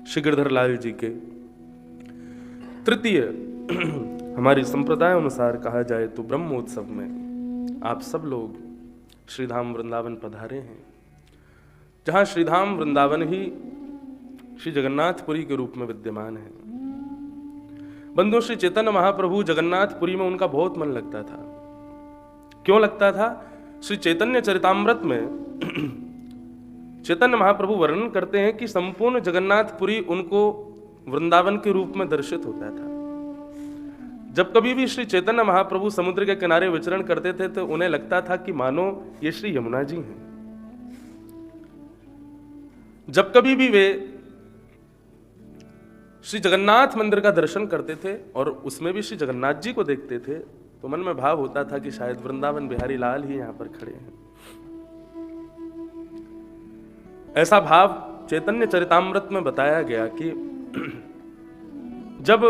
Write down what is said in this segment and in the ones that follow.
श्री गिरधर लाल जी के तृतीय हमारी संप्रदाय अनुसार कहा जाए तो ब्रह्मोत्सव में आप सब लोग श्रीधाम वृंदावन पधारे हैं, जहां श्रीधाम वृंदावन ही श्री जगन्नाथपुरी के रूप में विद्यमान है। बंधु, श्री चैतन्य महाप्रभु जगन्नाथपुरी में उनका बहुत मन लगता था। क्यों लगता था? श्री चैतन्य चरितामृत में चैतन्य महाप्रभु वर्णन करते हैं कि संपूर्ण जगन्नाथपुरी उनको वृंदावन के रूप में दर्शित होता था। जब कभी भी श्री चैतन्य महाप्रभु समुद्र के किनारे विचरण करते थे तो उन्हें लगता था कि मानो ये श्री यमुना जी हैं। जब कभी भी वे श्री जगन्नाथ मंदिर का दर्शन करते थे और उसमें भी श्री जगन्नाथ जी को देखते थे तो मन में भाव होता था कि शायद वृंदावन बिहारी लाल ही यहां पर खड़े हैं। ऐसा भाव चैतन्य चरितामृत में बताया गया कि जब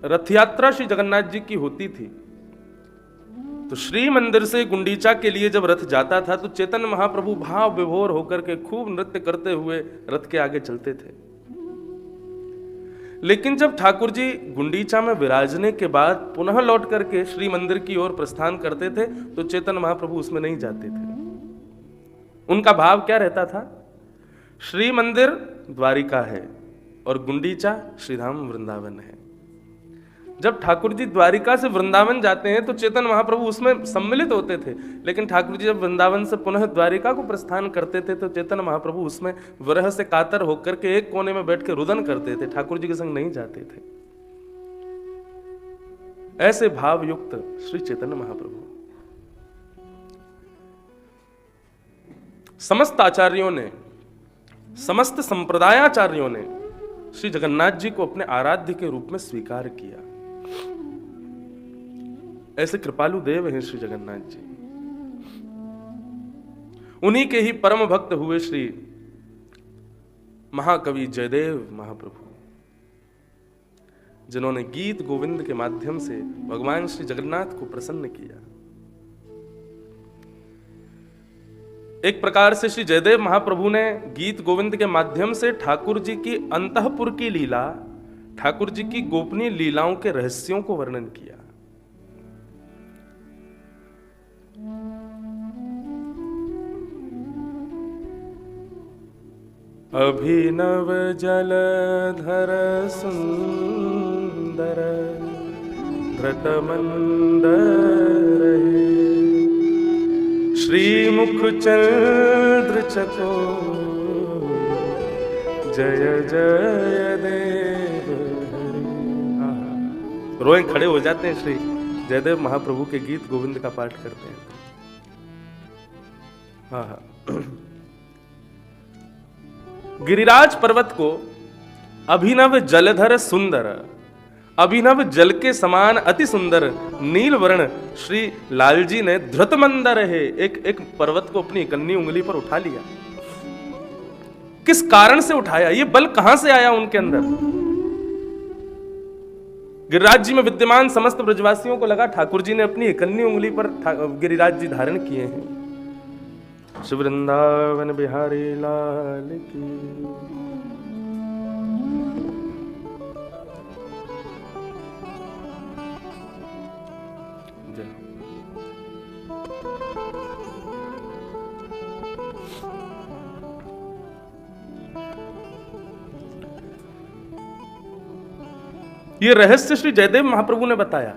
रथ यात्रा श्री जगन्नाथ जी की होती थी तो श्री मंदिर से गुंडीचा के लिए जब रथ जाता था तो चैतन्य महाप्रभु भाव विभोर होकर के खूब नृत्य करते हुए रथ के आगे चलते थे। लेकिन जब ठाकुर जी गुंडीचा में विराजने के बाद पुनः लौट करके श्री मंदिर की ओर प्रस्थान करते थे तो चैतन्य महाप्रभु उसमें नहीं जाते थे। उनका भाव क्या रहता था? श्री मंदिर द्वारिका है और गुंडीचा श्रीधाम वृंदावन है। जब ठाकुर जी द्वारिका से वृंदावन जाते हैं तो चैतन्य महाप्रभु उसमें सम्मिलित होते थे, लेकिन ठाकुर जी जब वृंदावन से पुनः द्वारिका को प्रस्थान करते थे तो चैतन्य महाप्रभु उसमें विरह से कातर होकर के एक कोने में बैठ के रुदन करते थे, ठाकुर जी के संग नहीं जाते थे। ऐसे भाव युक्त श्री चैतन्य महाप्रभु। समस्त आचार्यों ने, समस्त संप्रदायाचार्यों ने श्री जगन्नाथ जी को अपने आराध्य के रूप में स्वीकार किया। ऐसे कृपालु देव हैं श्री जगन्नाथ जी। उन्हीं के ही परम भक्त हुए श्री महाकवि जयदेव महाप्रभु, जिन्होंने गीत गोविंद के माध्यम से भगवान श्री जगन्नाथ को प्रसन्न किया। एक प्रकार से श्री जयदेव महाप्रभु ने गीत गोविंद के माध्यम से ठाकुर जी की अंतःपुर की लीला, ठाकुर जी की गोपनीय लीलाओं के रहस्यों को वर्णन किया। अभिनव जलधर सुंदर धृतमंदर श्रीमुख चंद्र चको जय जय देव। रोए खड़े हो जाते हैं श्री जयदेव महाप्रभु के गीत गोविंद का पाठ करते हैं। गिरिराज पर्वत को अभिनव जलधर सुंदर, अभिनव जल के समान अति सुंदर नील वर्ण श्री लालजी ने धृतमंदर है, एक पर्वत को अपनी इकन्नी उंगली पर उठा लिया। किस कारण से उठाया? ये बल कहां से आया उनके अंदर? गिरिराज जी में विद्यमान समस्त ब्रजवासियों को लगा ठाकुर जी ने अपनी इकन्नी उंगली पर गिरिराज जी धारण किए हैं। श्री वृंदावन बिहारी लाल की। ये रहस्य श्री जयदेव महाप्रभु ने बताया।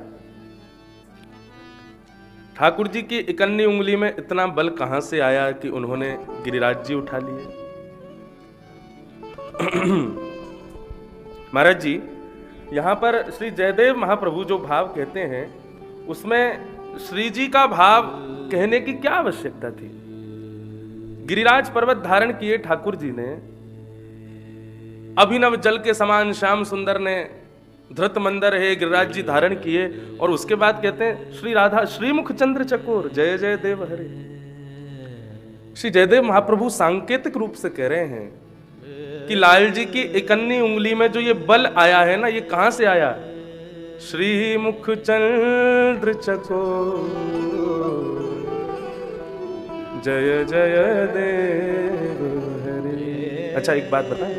ठाकुर जी की इकन्नी उंगली में इतना बल कहां से आया कि उन्होंने गिरिराज जी उठा लिए। महाराज जी, यहां पर श्री जयदेव महाप्रभु जो भाव कहते हैं उसमें श्री जी का भाव कहने की क्या आवश्यकता थी? गिरिराज पर्वत धारण किए ठाकुर जी ने, अभिनव जल के समान श्याम सुंदर ने धृत मंदर है गिरिराज जी धारण किए, और उसके बाद कहते हैं श्री राधा श्रीमुख चंद्र चकोर जय जय देव हरे। श्री जयदेव महाप्रभु सांकेतिक रूप से कह रहे हैं कि लाल जी की इकन्नी उंगली में जो ये बल आया है ना, ये कहां से आया? श्रीमुख चंद्र चकोर जय जय देव हरे। अच्छा, एक बात बताएं,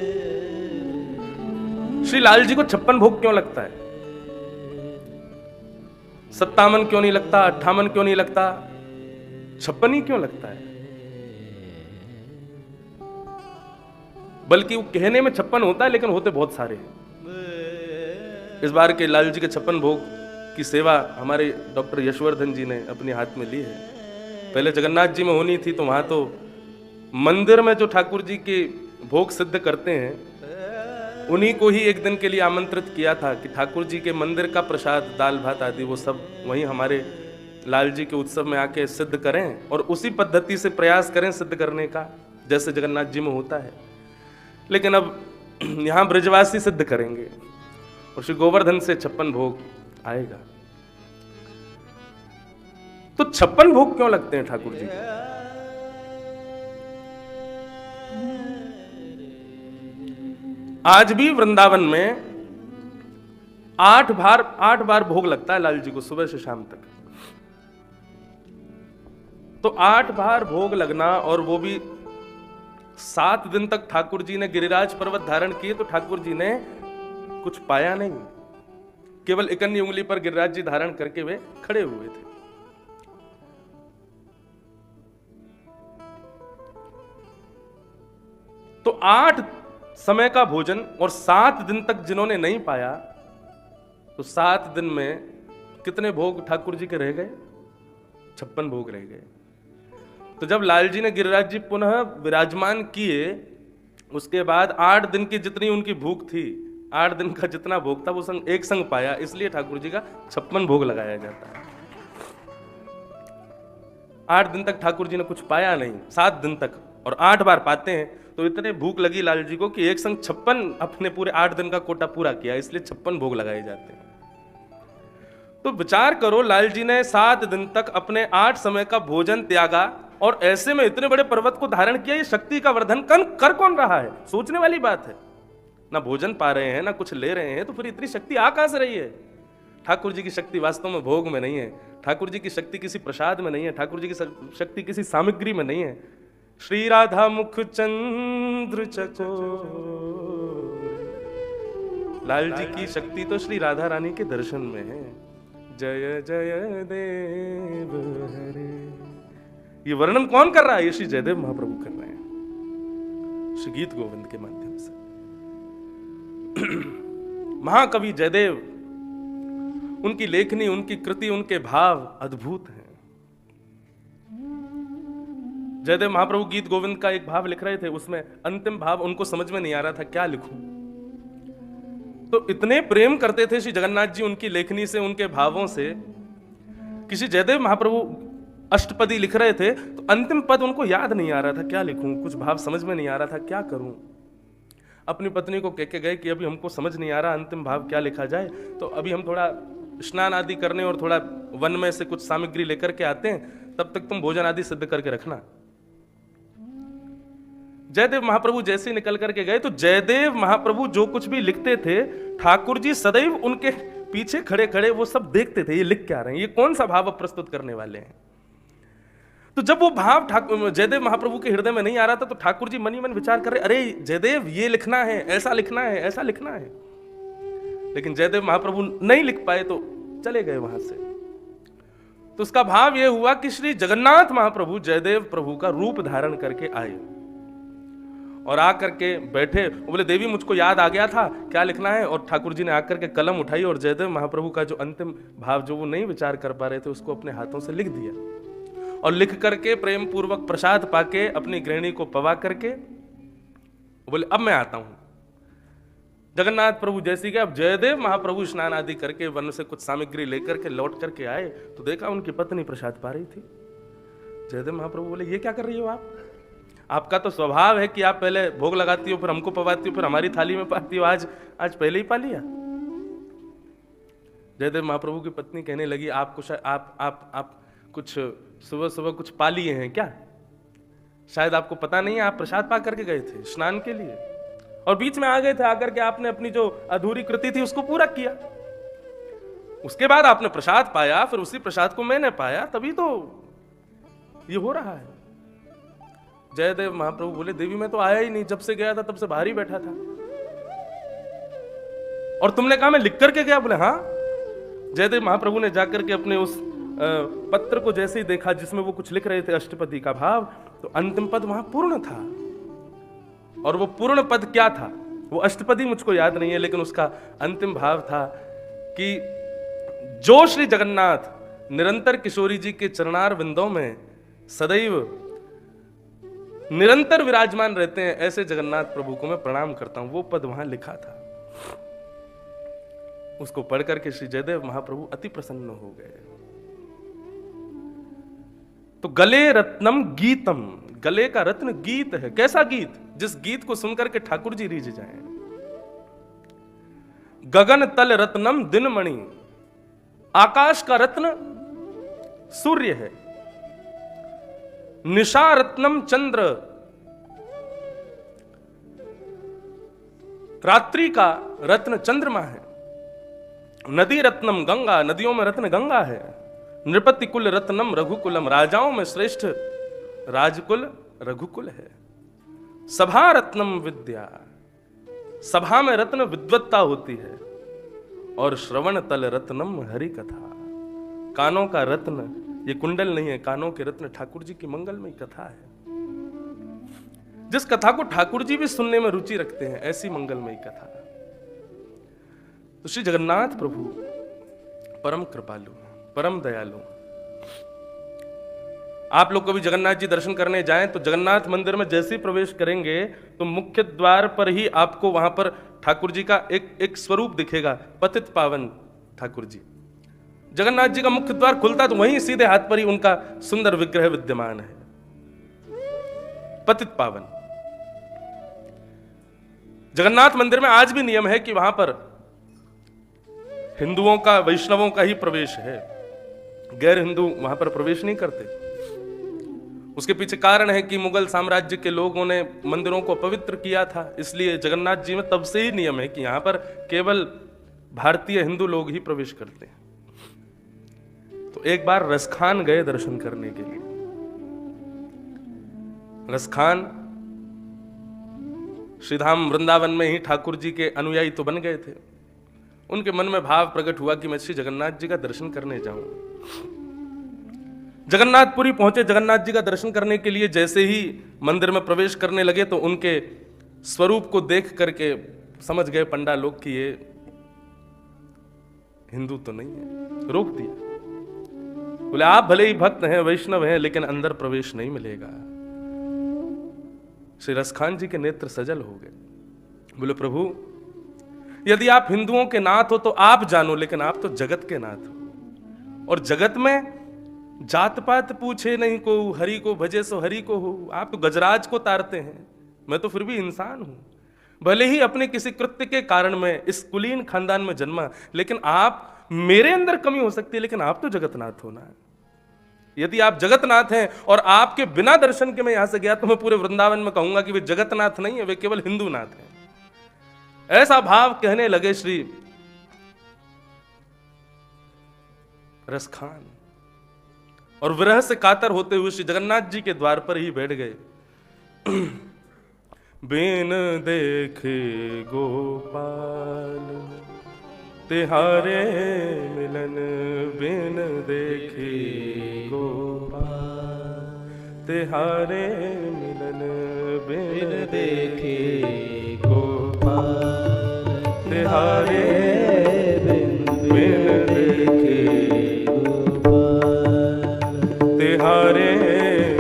श्री लाल जी को 56 भोग क्यों लगता है? 57 क्यों नहीं लगता? 58 क्यों नहीं लगता? 56 ही क्यों लगता है? बल्कि वो कहने में 56 होता है, लेकिन होते बहुत सारे हैं। इस बार के लाल जी के 56 भोग की सेवा हमारे डॉक्टर यशवर्धन जी ने अपने हाथ में ली है। पहले जगन्नाथ जी में होनी थी, तो वहां तो मंदिर में जो ठाकुर जी के भोग सिद्ध करते हैं, उन्हीं को ही एक दिन के लिए आमंत्रित किया था कि ठाकुर जी के मंदिर का प्रसाद, दाल भात आदि वो सब वहीं हमारे लाल जी के उत्सव में आके सिद्ध करें और उसी पद्धति से प्रयास करें सिद्ध करने का, जैसे जगन्नाथ जी में होता है। लेकिन अब यहां ब्रजवासी सिद्ध करेंगे और श्री गोवर्धन से 56 भोग आएगा। तो 56 भोग क्यों लगते हैं ठाकुर जी? आज भी वृंदावन में 8 बार भोग लगता है लाल जी को, सुबह से शाम तक। तो 8 बार भोग लगना, और वो भी 7 दिन तक ठाकुर जी ने गिरिराज पर्वत धारण किए, तो ठाकुर जी ने कुछ पाया नहीं, केवल इकन्नी उंगली पर गिरिराज जी धारण करके वे खड़े हुए थे। तो 8 समय का भोजन और 7 दिन तक जिन्होंने नहीं पाया, तो 7 दिन में कितने भोग ठाकुर जी के रह गए? 56 भोग रह गए। तो जब लाल जी ने गिरिराज जी पुनः विराजमान किए, उसके बाद 8 दिन की जितनी उनकी भूख थी, 8 दिन का जितना भोग था वो एक संग पाया, इसलिए ठाकुर जी का 56 भोग लगाया जाता है। 8 दिन तक ठाकुर जी ने कुछ पाया नहीं, 7 दिन तक, और 8 बार पाते हैं, तो इतने भूख लगी लाल जी को कि एक संग 56 अपने पूरे 8 दिन का कोटा पूरा किया, इसलिए 56 भोग लगाए जाते हैं। तो विचार करो, लाल जी ने 7 दिन तक अपने 8 समय का भोजन त्यागा और ऐसे में इतने बड़े पर्वत को धारण किया। ये शक्ति का वर्धन कर कौन रहा है? सोचने वाली बात है। ना भोजन पा रहे हैं, ना कुछ ले रहे हैं, तो फिर इतनी शक्ति आ कहां से रही है? ठाकुर जी की शक्ति वास्तव में भोग में नहीं है, ठाकुर जी की शक्ति किसी प्रसाद में नहीं है, ठाकुर जी की शक्ति किसी सामग्री में नहीं है। श्री राधा मुख चंद्र चकोर, लाल जी की शक्ति तो श्री राधा रानी के दर्शन में है। जय जय देव हरे, ये वर्णन कौन कर रहा है? ये श्री जयदेव महाप्रभु कर रहे हैं श्री गीत गोविंद के माध्यम से। महाकवि जयदेव, उनकी लेखनी, उनकी कृति, उनके भाव अद्भुत हैं। जयदेव महाप्रभु गीत गोविंद का एक भाव लिख रहे थे, उसमें अंतिम भाव उनको समझ में नहीं आ रहा था क्या लिखूं। तो इतने प्रेम करते थे श्री जगन्नाथ जी उनकी लेखनी से, उनके भावों से। किसी जयदेव महाप्रभु अष्टपदी लिख रहे थे, तो अंतिम पद उनको याद नहीं आ रहा था क्या लिखूं, कुछ भाव समझ में नहीं आ रहा था क्या करूं। अपनी पत्नी को कह के गए कि अभी हमको समझ नहीं आ रहा अंतिम भाव क्या लिखा जाए, तो अभी हम थोड़ा स्नान आदि करने और थोड़ा वन में से कुछ सामग्री लेकर के आते हैं, तब तक तुम भोजन आदि सिद्ध करके रखना। जयदेव महाप्रभु जैसे निकल करके गए, तो जयदेव महाप्रभु जो कुछ भी लिखते थे, ठाकुर जी सदैव उनके पीछे खड़े खड़े वो सब देखते थे, ये लिख क्या रहे हैं, ये कौन सा भाव प्रस्तुत करने वाले हैं। तो जब वो भाव जयदेव महाप्रभु के हृदय में नहीं आ रहा था, तो ठाकुर जी मन ही मन विचार कर रहे, अरे जयदेव ये लिखना है, ऐसा लिखना है, ऐसा लिखना है। लेकिन जयदेव महाप्रभु नहीं लिख पाए, तो चले गए वहां से। तो उसका भाव यह हुआ कि श्री जगन्नाथ महाप्रभु जयदेव प्रभु का रूप धारण करके आए और आकर के बैठे। बोले देवी मुझको याद आ गया था क्या लिखना है, और ठाकुर जी ने आकर के कलम उठाई और जयदेव महाप्रभु का जो अंतिम भाव जो वो नहीं विचार कर पा रहे थे, उसको अपने हाथों से लिख दिया। और लिख करके प्रेम पूर्वक प्रसाद पाके अपनी गृहिणी को पवा करके बोले अब मैं आता हूं। जगन्नाथ प्रभु जैसी गए, अब जयदेव महाप्रभु स्नान आदि करके वन से कुछ सामग्री लेकर के लौट करके आए, तो देखा उनकी पत्नी प्रसाद पा रही थी। जयदेव महाप्रभु बोले ये क्या कर रही हो आप? आपका तो स्वभाव है कि आप पहले भोग लगाती हो, फिर हमको पवाती हो, फिर हमारी थाली में पाती हो, आज पहले ही पा लिया। जयदेव महाप्रभु की पत्नी कहने लगी आप कुछ सुबह सुबह कुछ पा लिए हैं क्या? शायद आपको पता नहीं है, आप प्रसाद पा करके गए थे स्नान के लिए और बीच में आ गए थे, आकर के आपने अपनी जो अधूरी कृति थी उसको पूरा किया। उसके बाद आपने प्रसाद पाया, फिर उसी प्रसाद को मैंने पाया, तभी तो ये हो रहा है। जयदेव महाप्रभु बोले देवी मैं तो आया ही नहीं, जब से गया था तब से बाहर ही बैठा था। और तुमने कहा मैं लिख करके गया? बोले हाँ। जयदेव महाप्रभु ने जाकर के अपने उस पत्र को जैसे ही देखा जिसमें वो कुछ लिख रहे थे अष्टपदी का भाव, तो अंतिम पद वहां पूर्ण था। और वो पूर्ण पद क्या था? वो अष्टपदी मुझको याद नहीं है, लेकिन उसका अंतिम भाव था कि जो श्री जगन्नाथ निरंतर किशोरी जी के चरणार विंदों में सदैव निरंतर विराजमान रहते हैं, ऐसे जगन्नाथ प्रभु को मैं प्रणाम करता हूं। वो पद वहां लिखा था। उसको पढ़ करके श्री जयदेव महाप्रभु अति प्रसन्न हो गए। तो गले रत्नम गीतम, गले का रत्न गीत है। कैसा गीत? जिस गीत को सुनकर के ठाकुर जी रीझ जाएं। गगन तल रत्नम दिनमणि, आकाश का रत्न सूर्य है। निशा रत्नम चंद्र, रात्रि का रत्न चंद्रमा है। नदी रत्नम गंगा, नदियों में रत्न गंगा है। नृपति कुल रत्नम रघुकुलम, राजाओं में श्रेष्ठ राजकुल रघुकुल है। सभा रत्नम विद्या, सभा में रत्न विद्वत्ता होती है। और श्रवण तल रत्नम हरि कथा, कानों का रत्न, ये कुंडल नहीं है, कानों के रत्न ठाकुर जी की मंगलमयी कथा है। जिस कथा को ठाकुर जी भी सुनने में रुचि रखते हैं, ऐसी मंगलमयी कथा। तो श्री जगन्नाथ प्रभु परम कृपालु, परम दयालु। आप लोग कभी जगन्नाथ जी दर्शन करने जाएं तो जगन्नाथ मंदिर में जैसे ही प्रवेश करेंगे तो मुख्य द्वार पर ही आपको वहां पर ठाकुर जी का एक स्वरूप दिखेगा, पतित पावन ठाकुर जी। जगन्नाथ जी का मुख्य द्वार खुलता तो वहीं सीधे हाथ पर ही उनका सुंदर विग्रह विद्यमान है, पतित पावन। जगन्नाथ मंदिर में आज भी नियम है कि वहां पर हिंदुओं का, वैष्णवों का ही प्रवेश है, गैर हिंदू वहां पर प्रवेश नहीं करते। उसके पीछे कारण है कि मुगल साम्राज्य के लोगों ने मंदिरों को पवित्र किया था, इसलिए जगन्नाथ जी में तब से ही नियम है कि यहां पर केवल भारतीय हिंदू लोग ही प्रवेश करते हैं। तो एक बार रसखान गए दर्शन करने के लिए। रसखान श्रीधाम वृंदावन में ही ठाकुर जी के अनुयायी तो बन गए थे। उनके मन में भाव प्रकट हुआ कि मैं श्री जगन्नाथ जी का दर्शन करने जाऊं। जगन्नाथपुरी पहुंचे। जगन्नाथ जी का दर्शन करने के लिए जैसे ही मंदिर में प्रवेश करने लगे तो उनके स्वरूप को देख करके समझ गए पंडा लोग कि ये हिंदू तो नहीं है, रोक दिया। बोले आप भले ही भक्त हैं, वैष्णव हैं, लेकिन अंदर प्रवेश नहीं मिलेगा। श्री रसखान जी के नेत्र सजल हो गए। बोले प्रभु, यदि आप हिंदुओं के नाथ हो तो आप जानो, लेकिन आप तो जगत के नाथ हो, और जगत में जात पात पूछे नहीं को, हरि को भजे सो हरि को हो। आप तो गजराज को तारते हैं, मैं तो फिर भी इंसान हूं। भले ही अपने किसी कृत्य के कारण में इस कुलीन खानदान में जन्मा, लेकिन आप, मेरे अंदर कमी हो सकती है, लेकिन आप तो जगतनाथ हो ना। यदि आप जगतनाथ हैं और आपके बिना दर्शन के मैं यहां से गया तो मैं पूरे वृंदावन में कहूंगा कि वे जगतनाथ नहीं है, वे केवल हिंदू नाथ हैं। ऐसा भाव कहने लगे श्री रसखान, और विरह से कातर होते हुए श्री जगन्नाथ जी के द्वार पर ही बैठ गए। बिन देखे गोपाल तिहारे मिलन, बिन देखे गोपाल तिहारे मिलन, बिन देखे गोपाल तिहारे बिन देखे गोपाल तिहारे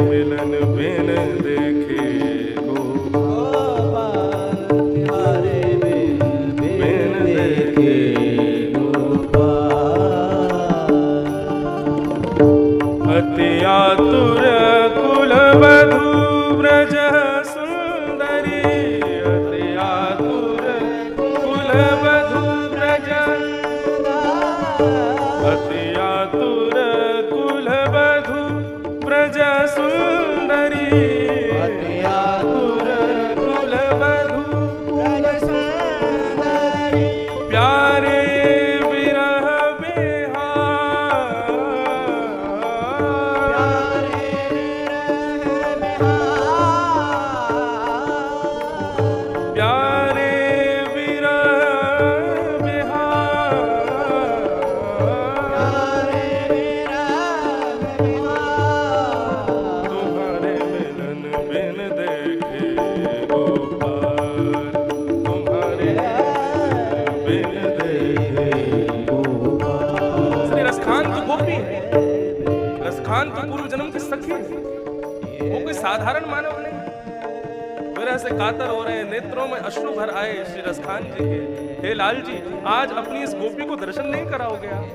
मिलन, बिन देखे गोपाल तिहारे बिन देखे अति आतुर कुल वधू ब्रज सुंदरी, अति आतुर कुल वधू बिन देखे गोपाल। श्री रसखान तो गोपी है, रसखान तो पूर्व जन्म की सखी है, वो कोई साधारण मानव नहीं। मेरे से कातर हो रहे हैं, नेत्रों में अश्रु भर आए श्री रसखान जी के। हे लाल जी, आज अपनी इस गोपी को दर्शन नहीं कराओगे आप?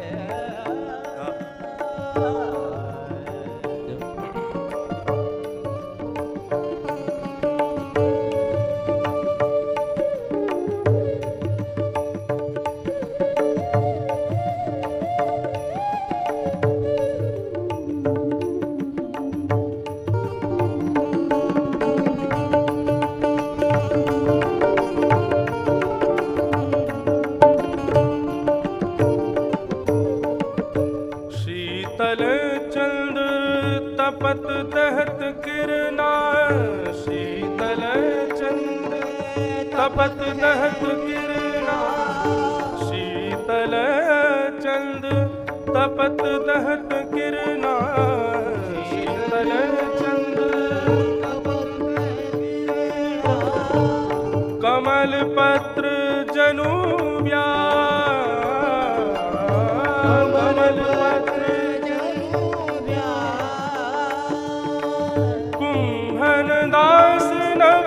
तपत दहत किरना, शीतल चंद तपत दहत किरना, शीतल चंद तपत दहत किरना, शीतल चंद कमल पत्र जनु कमल पत्र दास नव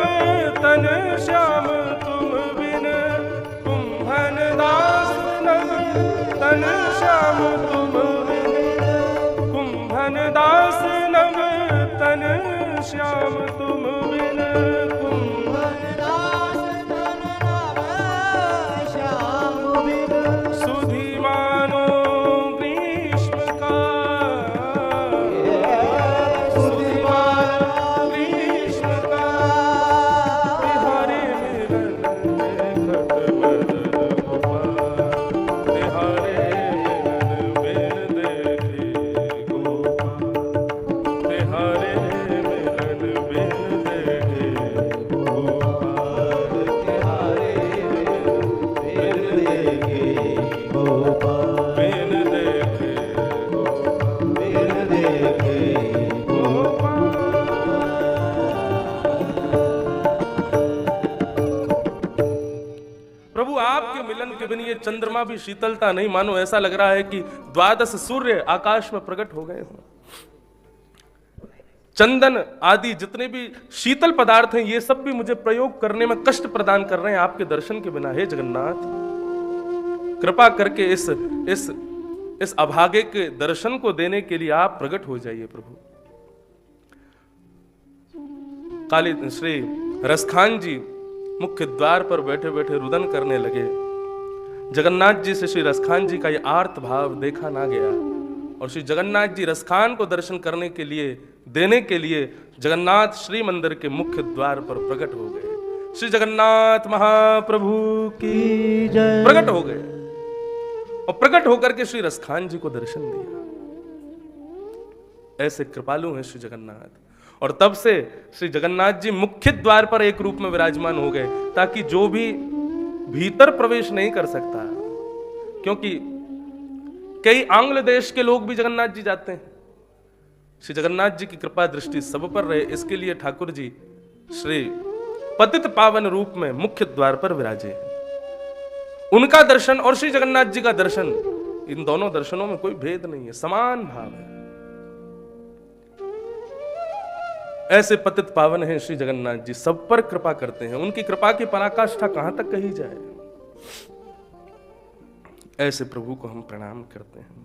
तन श्याम तुम बिन, कुंभन दास नव तन श्याम तुम बिन, कुंभन दास नव तन श्याम तुम बिन, कुंभन दास तन नव श्याम बिन, सुधि मानो ग्रीष्म का, सुधि मानो के बिन ये चंद्रमा भी शीतलता नहीं, मानो ऐसा लग रहा है कि 12 सूर्य आकाश में प्रकट हो गए हों। चंदन आदि जितने भी शीतल पदार्थ हैं, ये सब भी मुझे प्रयोग करने में कष्ट प्रदान कर रहे हैं आपके दर्शन के बिना। हे जगन्नाथ, कृपा करके इस अभागे के दर्शन को देने के लिए आप प्रकट हो जाइए प्रभु। काली श्री रसखान जी मुख्य द्वार पर बैठे बैठे रुदन करने लगे। जगन्नाथ जी से श्री रसखान जी का ये आर्त भाव देखा ना गया और श्री जगन्नाथ जी रसखान को दर्शन करने के लिए देने के लिए जगन्नाथ श्री मंदिर के मुख्य द्वार पर प्रकट हो गए। श्री जगन्नाथ महाप्रभु की जय। प्रकट हो गए और प्रकट होकर के श्री रसखान जी को दर्शन दिया। ऐसे कृपालु हैं श्री जगन्नाथ। और तब से श्री जगन्नाथ जी मुख्य द्वार पर एक रूप में विराजमान हो गए, ताकि जो भी भीतर प्रवेश नहीं कर सकता, क्योंकि कई आंग्ल देश के लोग भी जगन्नाथ जी जाते हैं। श्री जगन्नाथ जी की कृपा दृष्टि सब पर रहे, इसके लिए ठाकुर जी श्री पतित पावन रूप में मुख्य द्वार पर विराजे। उनका दर्शन और श्री जगन्नाथ जी का दर्शन, इन दोनों दर्शनों में कोई भेद नहीं है, समान भाव है। ऐसे पतित पावन हैं श्री जगन्नाथ जी, सब पर कृपा करते हैं। उनकी कृपा की पराकाष्ठा कहां तक कही जाए। ऐसे प्रभु को हम प्रणाम करते हैं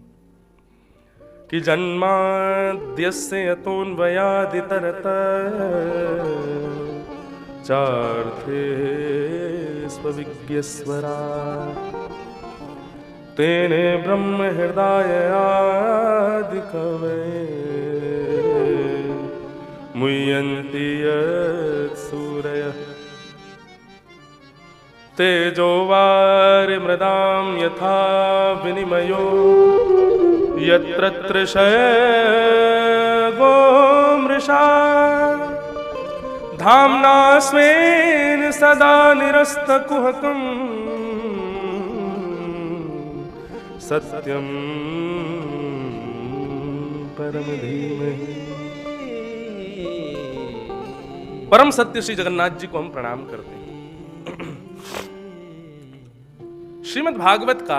कि जन्माद्यस्य यतोऽन्वयादितरत चार्थे स्वविज्ञस्वराट् तेने ब्रह्म हृदय आदि कवये मुह्यन्ति यत्सूरयः तेजो वारिमृदां यथा विनिमयो यत्र तृषगो मृषा धाम्ना स्वेन सदा निरस्तकुहकं सत्यं परम धीमहि। परम सत्य श्री जगन्नाथ जी को हम प्रणाम करते हैं। श्रीमद् भागवत का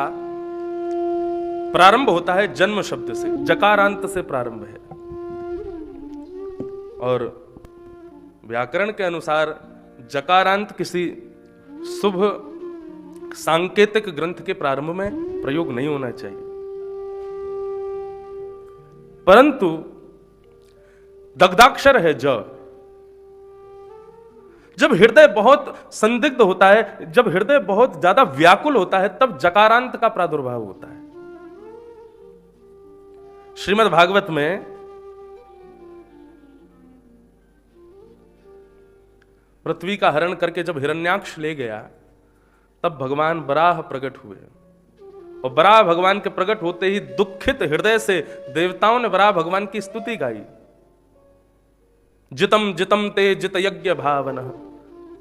प्रारंभ होता है जन्म शब्द से, जकारांत से प्रारंभ है। और व्याकरण के अनुसार जकारांत किसी शुभ सांकेतिक ग्रंथ के प्रारंभ में प्रयोग नहीं होना चाहिए, परंतु दग्धाक्षर है ज। जब हृदय बहुत संदिग्ध होता है, जब हृदय बहुत ज्यादा व्याकुल होता है, तब जकारांत का प्रादुर्भाव होता है। श्रीमद् भागवत में पृथ्वी का हरण करके जब हिरण्याक्ष ले गया, तब भगवान बराह प्रकट हुए, और बराह भगवान के प्रकट होते ही दुखित हृदय से देवताओं ने बराह भगवान की स्तुति गाई। जितम जितम ते जित यज्ञ भावनः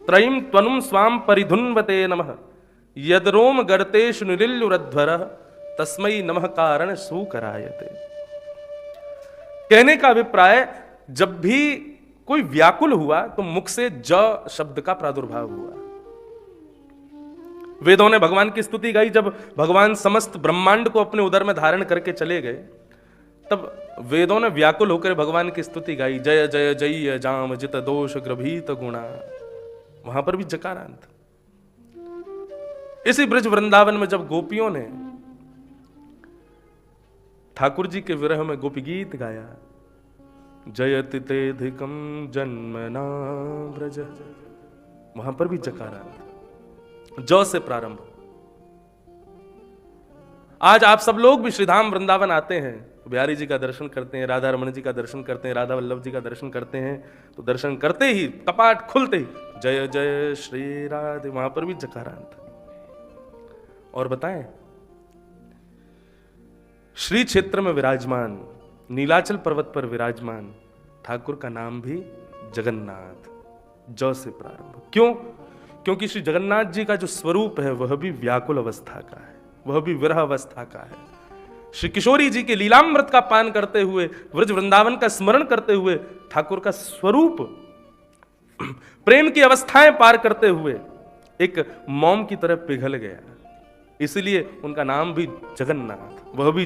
त्रयीं त्वनुम स्वाम परिधुन्वते नमः यदरोम गर्तेषु निरिल्युरध्वरः तस्मै नमः कारण सुकरायते। कहने का अभिप्राय, जब भी कोई व्याकुल हुआ तो मुख से ज शब्द का प्रादुर्भाव हुआ। वेदों ने भगवान की स्तुति गाई। जब भगवान समस्त ब्रह्मांड को अपने उदर में धारण करके चले गए, तब वेदों ने व्याकुल होकर भगवान की स्तुति गाई। जय जय जय जाम जित दोष ग्रभीत गुणा, वहां पर भी जकारांत। इसी ब्रज वृंदावन में जब गोपियों ने ठाकुर जी के विरह में गोपी गीत गाया, जयति तेधिकम जन्मना ब्रज, वहां पर भी जकारांत, ज से प्रारंभ। आज आप सब लोग भी श्रीधाम वृंदावन आते हैं, बिहारी जी का दर्शन करते हैं, राधा रमन जी का दर्शन करते हैं, राधा वल्लभ जी का दर्शन करते हैं, तो दर्शन करते ही, कपाट खुलते ही जय जय श्री राधे, वहां पर भी जकारांत। और बताएं, श्री क्षेत्र में विराजमान, नीलाचल पर्वत पर विराजमान ठाकुर का नाम भी जगन्नाथ, ज से प्रारंभ। क्यों? क्योंकि श्री जगन्नाथ जी का जो स्वरूप है वह भी व्याकुल अवस्था का है, वह भी विरह अवस्था का है। श्री किशोरी जी के लीलामृत का पान करते हुए, व्रज वृंदावन का स्मरण करते हुए, ठाकुर का स्वरूप प्रेम की अवस्थाएं पार करते हुए एक मोम की तरह पिघल गया। इसलिए उनका नाम भी जगन्नाथ, वह भी